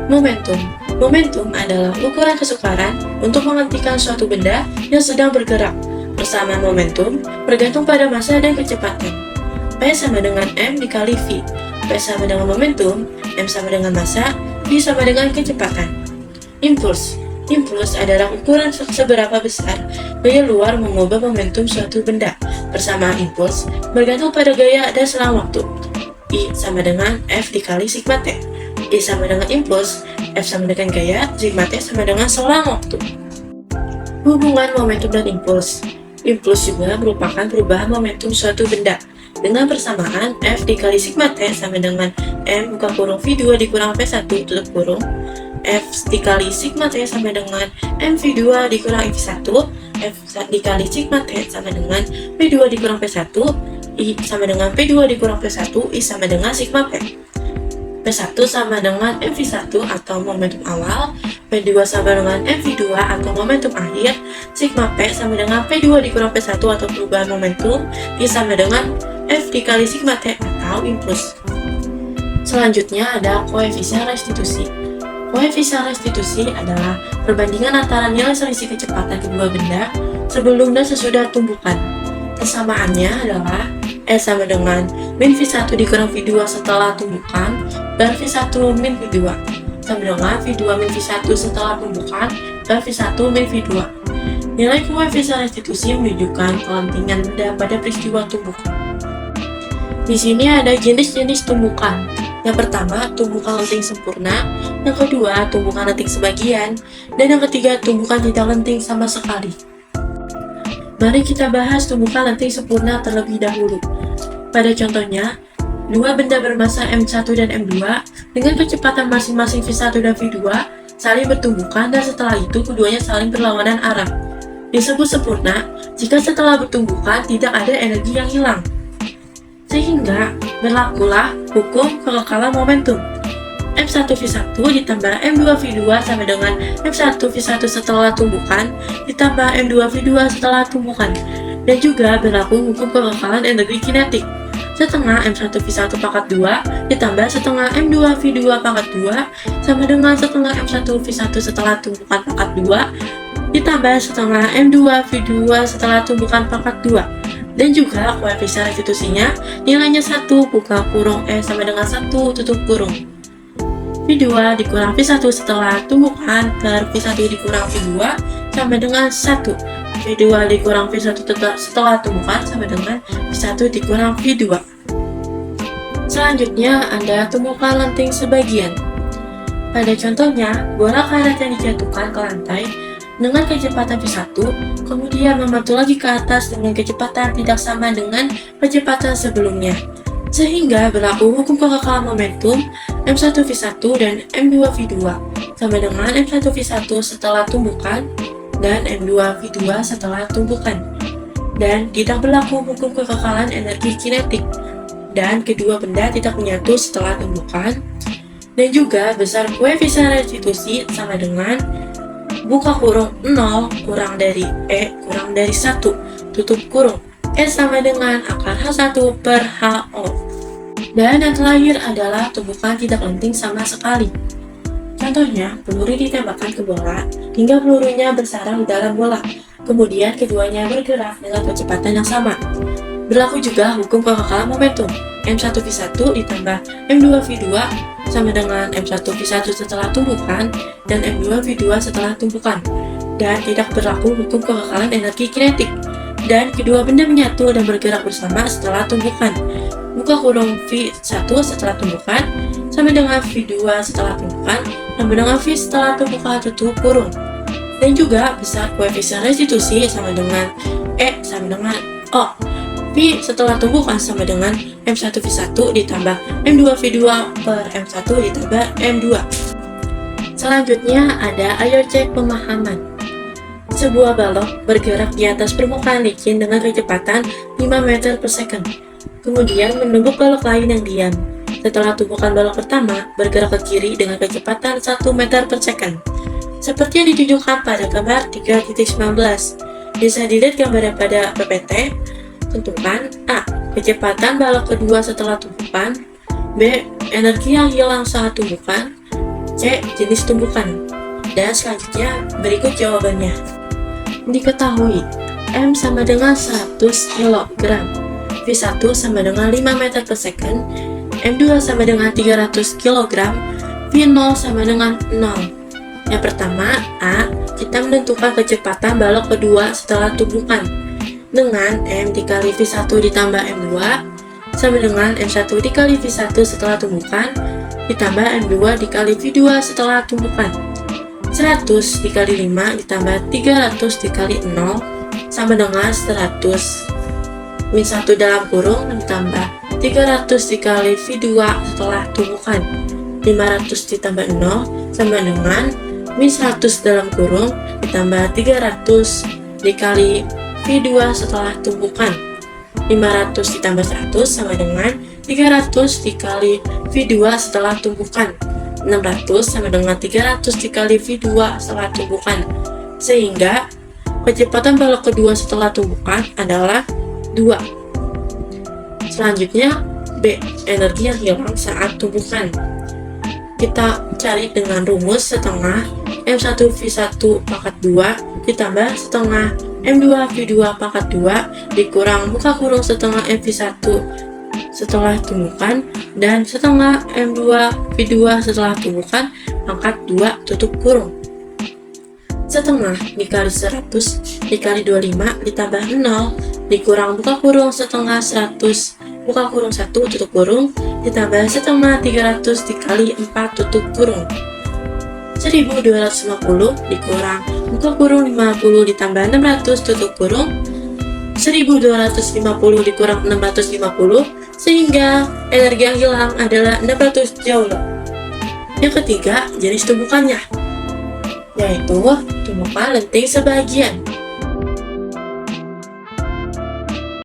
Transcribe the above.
Momentum. Momentum adalah ukuran kesukaran untuk menghentikan suatu benda yang sedang bergerak. Bersama momentum bergantung pada massa dan kecepatan. P sama dengan M dikali V. P sama dengan momentum, M sama dengan massa, V sama dengan kecepatan. Impuls. Impuls adalah ukuran seberapa besar gaya luar mengubah momentum suatu benda. Bersama impuls bergantung pada gaya dan selang waktu. I sama dengan F dikali sigma T. I sama dengan impuls, F sama dengan gaya, sigma T sama dengan selang waktu. Hubungan momentum dan impuls. Impuls juga merupakan perubahan momentum suatu benda. Dengan persamaan, F dikali sigma T sama dengan M buka kurung V2 dikurang V1 tutup kurung. F dikali sigma T sama dengan MV2 dikurang IV1. F dikali sigma T sama dengan V2 dikurang V1. I sama dengan P2 dikurang P1, I sama dengan sigma P. P1 sama dengan MV1 atau momentum awal, P2 sama dengan MV2 atau momentum akhir, sigma P sama dengan P2 dikurang P1 atau perubahan momentum, I sama dengan F dikali sigma T atau impuls. Selanjutnya ada koefisien restitusi. Koefisien restitusi adalah perbandingan antara nilai selisih kecepatan kedua benda sebelum dan sesudah tumbukan. Persamaannya adalah E sama dengan min V1 dikurang V2 setelah tumbukan dan V1 min V2 sama dengan V2 min V1 setelah tumbukan dan V1 min V2. Nilai koefisien restitusi menunjukkan kelentingan benda pada peristiwa tumbukan. Di sini ada jenis-jenis tumbukan. Yang pertama, tumbukan lenting sempurna. Yang kedua, tumbukan lenting sebagian. Dan yang ketiga, tumbukan tidak lenting sama sekali. Mari kita bahas tumbukan lenting sempurna terlebih dahulu. Pada contohnya, dua benda bermassa M1 dan M2 dengan kecepatan masing-masing V1 dan V2 saling bertumbukan dan setelah itu keduanya saling berlawanan arah. Disebut sempurna jika setelah bertumbukan tidak ada energi yang hilang. Sehingga berlakulah hukum kekekalan momentum. M1V1 ditambah M2V2 sama dengan M1V1 setelah tumbukan ditambah M2V2 setelah tumbukan. Dan juga berlaku hukum kekekalan energi kinetik. Setengah M1V1 pangkat 2 ditambah setengah M2V2 pangkat 2 sama dengan setengah M1V1 setelah tumbukan pangkat 2 ditambah setengah M2V2 setelah tumbukan pangkat 2. Dan juga koefisien restitusinya nilainya 1 buka kurung E sama dengan 1 tutup kurung. V2 dikurang V1 setelah tumbukan per V1 dikurang V2 sama dengan 1. V2 dikurang V1 setelah tumbukan sama dengan V1 dikurang V2. Selanjutnya ada tumbukan lenting sebagian. Pada contohnya, bola karet yang dijatuhkan ke lantai dengan kecepatan V1, kemudian membantu lagi ke atas dengan kecepatan tidak sama dengan kecepatan sebelumnya. Sehingga berlaku hukum kekekalan momentum M1V1 dan M2V2 sama dengan M1V1 setelah tumbukan dan M2V2 setelah tumbukan. Dan tidak berlaku hukum kekekalan energi kinetik dan kedua benda tidak menyatu setelah tumbukan. Dan juga besar koefisien restitusi sama dengan buka kurung 0 kurang dari E kurang dari 1 tutup kurung. E sama dengan akar H1 per HO. Dan yang terakhir adalah tumbukan tidak lenting sama sekali. Contohnya, peluru ditembakkan ke bola hingga pelurunya bersarang di dalam bola. Kemudian keduanya bergerak dengan kecepatan yang sama. Berlaku juga hukum kekekalan momentum. M1V1 ditambah M2V2 sama dengan M1V1 setelah tumbukan dan M2V2 setelah tumbukan. Dan tidak berlaku hukum kekekalan energi kinetik. Dan kedua benda menyatu dan bergerak bersama setelah tumbukan. Buka kurung V1 setelah tumbukan sama dengan V2 setelah tumbukan sama dengan V setelah tumbukan tutup kurung. Dan juga besar koefisien restitusi sama dengan E sama dengan O. V setelah tumbukan sama dengan M1V1 ditambah M2V2 per M1 ditambah M2. Selanjutnya ada ayo cek pemahaman. Sebuah balok bergerak di atas permukaan licin dengan kecepatan 5 meter per second. Kemudian menumbuk balok lain yang diam. Setelah tumpukan balok pertama bergerak ke kiri dengan kecepatan 1 meter per second. Seperti yang ditunjukkan pada gambar 3.19. Bisa dilihat gambarnya pada PPT. Tentukan A. Kecepatan balok kedua setelah tumpukan. B. Energi yang hilang saat tumpukan. C. Jenis tumbukan. Dan selanjutnya berikut jawabannya. Diketahui M sama dengan 100 kg, V1 sama dengan 5 meter per second, M2 sama dengan 300 kg, V0 sama dengan 0. Yang pertama, A. Kita menentukan kecepatan balok kedua setelah tumbukan dengan M dikali V1 ditambah M2 sama dengan M1 dikali V1 setelah tumbukan ditambah M2 dikali V2 setelah tumbukan. 100 dikali 5 ditambah 300 dikali 0 sama dengan 100 min 1 dalam kurung ditambah 300 dikali V2 setelah tumbukan. 500 ditambah 0 sama dengan min 100 dalam kurung ditambah 300 dikali V2 setelah tumbukan. 500 ditambah 100 sama dengan 300 dikali V2 setelah tumbukan. 600 sama dengan 300 dikali V2 setelah tumbukan. Sehingga kecepatan balok kedua setelah tumbukan adalah 2. Selanjutnya B. Energi yang hilang saat tumbukan. Kita cari dengan rumus setengah M1 V1 pangkat 2 ditambah setengah M2 V2 pangkat 2 dikurang buka kurung setengah MV1 setelah tumbukan dan setengah M2 V2 setelah tumbukan pangkat 2 tutup kurung. Setengah dikali 100 dikali 25 ditambah 0 dikurang buka kurung setengah 100 buka kurung 1 tutup kurung ditambah setengah 300 dikali 4 tutup kurung. 1250 dikurang buka kurung 50 ditambah 600 tutup kurung. 1250 dikurang 650 sehingga energi yang hilang adalah 600 joule. Yang ketiga, jenis tumbukannya, yaitu tumbukan lenting sebagian.